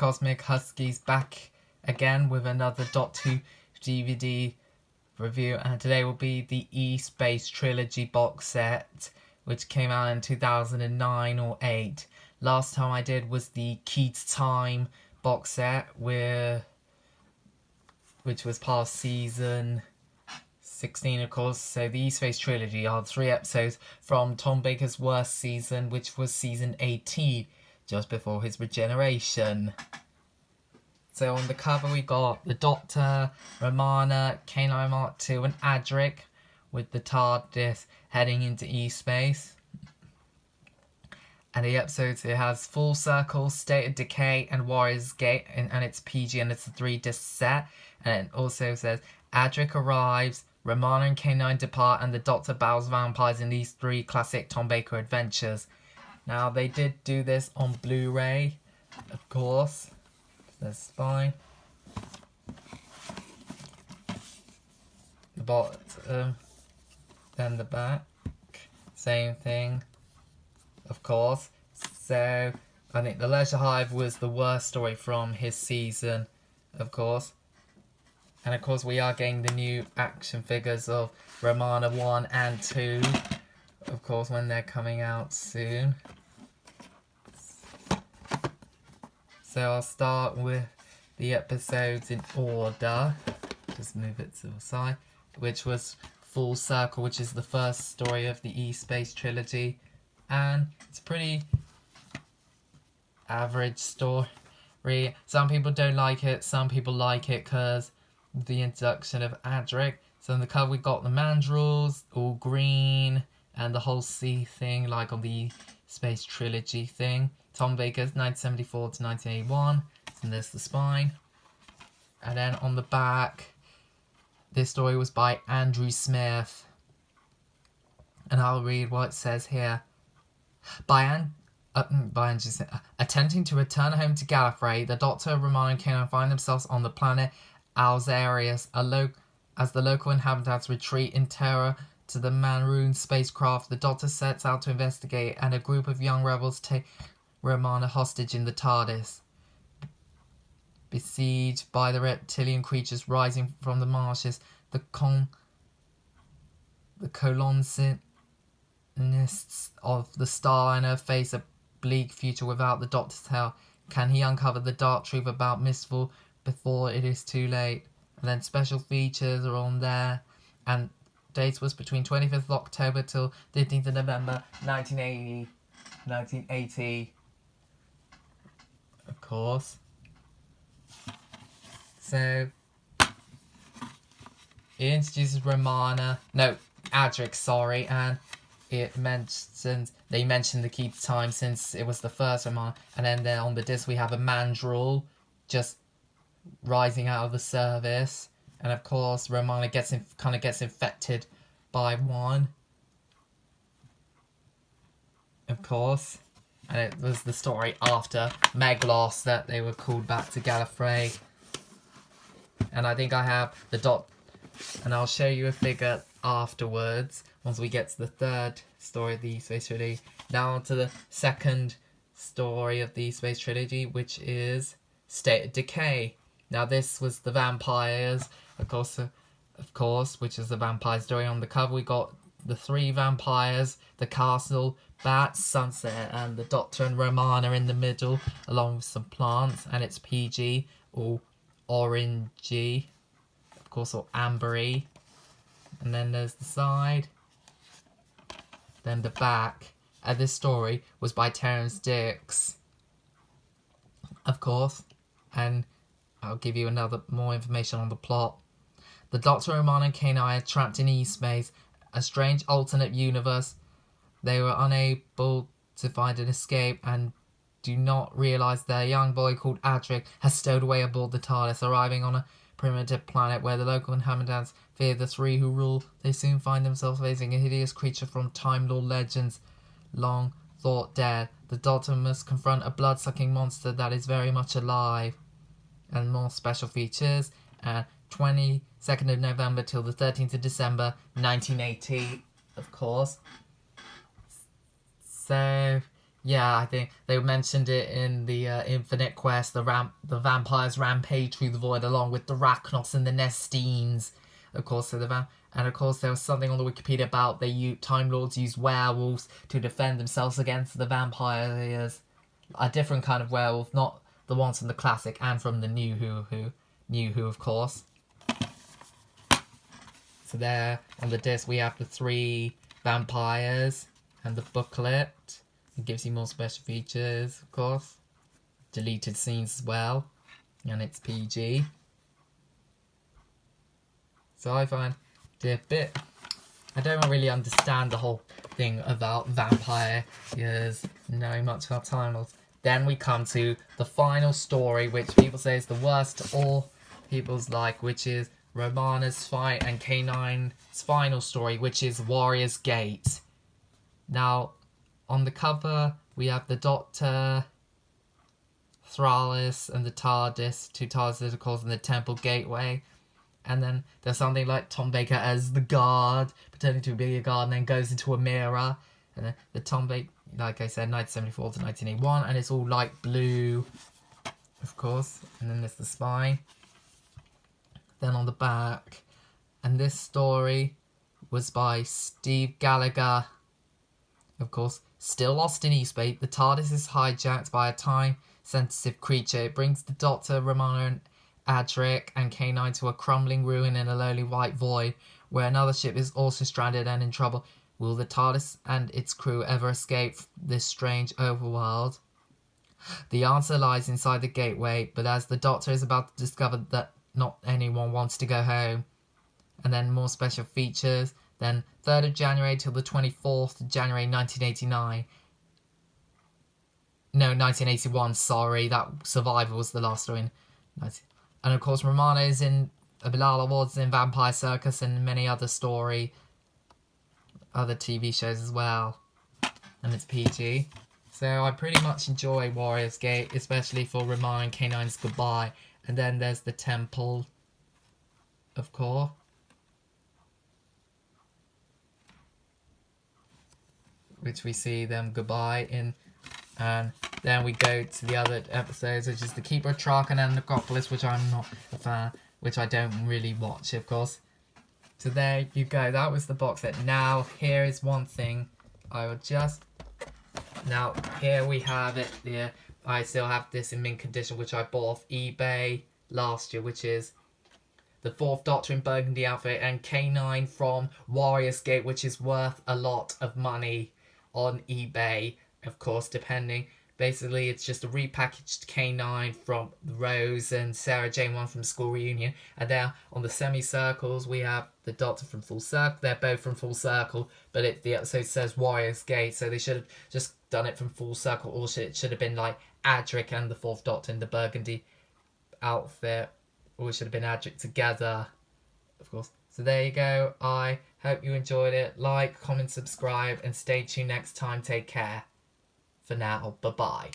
Cosmic Huskies back again with another Doctor Who DVD review, and today will be the E-Space Trilogy box set, which came out in 2009 or 8. Last time I did was the Key to Time box set, which was past season 16, of course. So the E-Space Trilogy are 3 episodes from Tom Baker's worst season, which was season 18, just before his regeneration. So on the cover we got the Doctor, Romana, K9 Mark II and Adric with the TARDIS heading into E-Space. And the episodes, it has Full Circle, State of Decay and Warrior's Gate, and it's PG and it's a 3-disc set. And it also says Adric arrives, Romana and K9 depart, and the Doctor battles vampires in these 3 classic Tom Baker adventures. Now they did do this on Blu-ray, of course. The spine, the bottom, then the back, same thing, of course. So I think The Leisure Hive was the worst story from his season, of course. And of course we are getting the new action figures of Romana 1 and 2, of course, when they're coming out soon. So I'll start with the episodes in order. Just move it to the side. Which was Full Circle, which is the first story of the E-Space Trilogy. And it's a pretty average story. Some people don't like it, some people like it because of the introduction of Adric. So on the cover we got the mandrels, all green, and the whole sea thing, like on the E-Space Trilogy thing. Tom Baker's 1974 to 1981, and there's the spine. And then on the back, this story was by Andrew Smith. And I'll read what it says here. By Andrew Smith. Attempting to return home to Gallifrey, the Doctor, Romana and K9 find themselves on the planet Alzarius, as the local inhabitants retreat in terror to the Manroon spacecraft. The Doctor sets out to investigate, and a group of young rebels take Romana hostage in the TARDIS. Besieged by the reptilian creatures rising from the marshes, the colonists of the Starliner face a bleak future without the Doctor's help. Can he uncover the dark truth about Mistfall before it is too late? And then special features are on there, and dates was between 25th of October till 15th of November 1980. Of course. So it introduces Adric, sorry, and they mentioned the Key to Time since it was the first Romana, and then there on the disc we have a mandrel just rising out of the service, and of course Romana gets infected by one, of course. And it was the story after Meglos that they were called back to Gallifrey. And I think I have the and I'll show you a figure afterwards, once we get to the 3rd story of the E-Space Trilogy. Now on to the 2nd story of the E-Space Trilogy, which is State of Decay. Now this was the vampires, of course, which is the vampire story. On the cover we got the 3 vampires, the castle, Bats, Sunset, and the Doctor and Romana in the middle, along with some plants, and it's PG, all orangey, of course, or ambery. And then there's the side, then the back. And this story was by Terence Dix, of course, and I'll give you more information on the plot. The Doctor, Romana and K9 are trapped in E-Space, a strange alternate universe. They were unable to find an escape and do not realise their young boy called Adric has stowed away aboard the TARDIS. Arriving on a primitive planet where the local inhabitants fear the 3 who rule, they soon find themselves facing a hideous creature from Time Lord legends long thought dead. The Doctor must confront a blood-sucking monster that is very much alive. And more special features, 22nd of November till the 13th of December 1980, of course. So Yeah, I think they mentioned it in the Infinite Quest. The vampires rampage through the void along with the Rachnos and the Nestines. Of course, and of course there was something on the Wikipedia about Time Lords use werewolves to defend themselves against the vampires. A different kind of werewolf, not the ones from the classic and from the New Who, of course. So there on the disc we have the 3 vampires and the booklet. It gives you more special features, of course. Deleted scenes as well. And it's PG. So I find it a bit... I don't really understand the whole thing about vampires, knowing much about Time Lords. Then we come to the final story, which people say is the worst to all people's like, which is Romana's fight and K9's final story, which is Warrior's Gate. Now, on the cover, we have the Doctor, Thralis, and the TARDIS, 2 TARDISes, of course, in the Temple Gateway. And then there's something like Tom Baker as the guard, pretending to be a guard, and then goes into a mirror. And then the Tom Baker, like I said, 1974 to 1981, and it's all light blue, of course. And then there's the spine. Then on the back, and this story was by Steve Gallagher. Of course, still lost in E-space, the TARDIS is hijacked by a time-sensitive creature. It brings the Doctor, Romana, and Adric and K9 to a crumbling ruin in a lonely white void, where another ship is also stranded and in trouble. Will the TARDIS and its crew ever escape this strange overworld? The answer lies inside the gateway, but as the Doctor is about to discover that not anyone wants to go home. And then more special features. Then 3rd of January till the 24th of January 1989. No, 1981, sorry. That Survivor was the last story in 19... And of course, Romana is in Bilal Awards in Vampire Circus and many other other TV shows as well. And it's PG. So I pretty much enjoy Warrior's Gate, especially for Romana and K9's goodbye. And then there's the Temple, of course. Which we see them goodbye in. And then we go to the other episodes, which is the Keeper of Traken and Necropolis, which I'm not a fan, which I don't really watch, of course. So there you go, that was the box set. Now, here is one thing. Now, here we have it. Here, I still have this in mint condition, which I bought off eBay last year, which is the 4th Doctor in Burgundy outfit and K9 from Warrior's Gate, which is worth a lot of money on eBay. Of course, depending. Basically, it's just a repackaged K9 from Rose and Sarah Jane one from School Reunion. And then on the semicircles, we have the Doctor from Full Circle. They're both from Full Circle, but the episode says Warrior's Gate, so they should have just done it from Full Circle. Or it should have been like Adric and the 4th Doctor in the Burgundy outfit. Or it should have been Adric together, of course. So there you go. I hope you enjoyed it. Like, comment, subscribe, and stay tuned next time. Take care. For now, bye-bye.